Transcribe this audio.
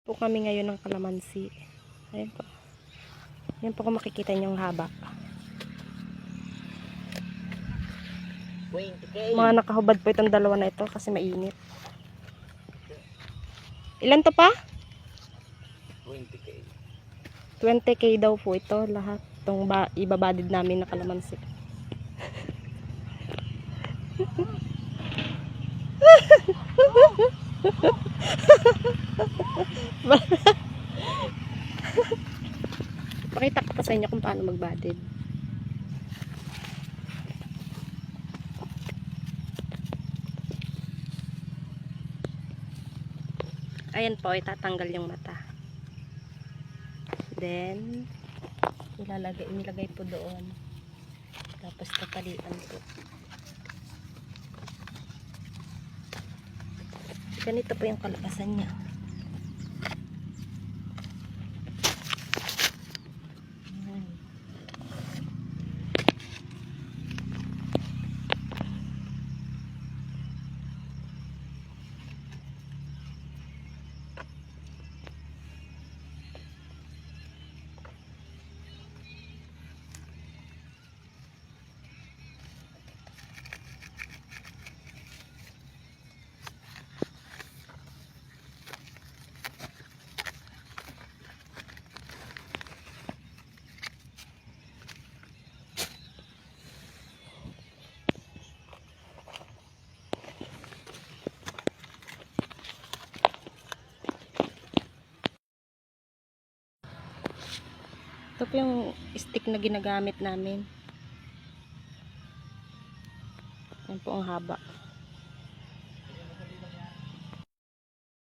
Po kami ngayon ng kalamansi. Ayan po. Ayan po kung makikita niyo yung haba. 20K. Mga nakahubad po itong dalawa na ito kasi mainit. Ilan to pa? 20K. 20K daw po ito lahat. Itong ibabadid namin na kalamansi. Pakita ko pa sa inyo kung paano magbadid. Ayan po, itatanggal yung mata. Then, nilagay po doon. Tapos tatalian po. Ganito po yung kalabasan niya. Ito po yung stick na ginagamit namin. Yan po ang haba.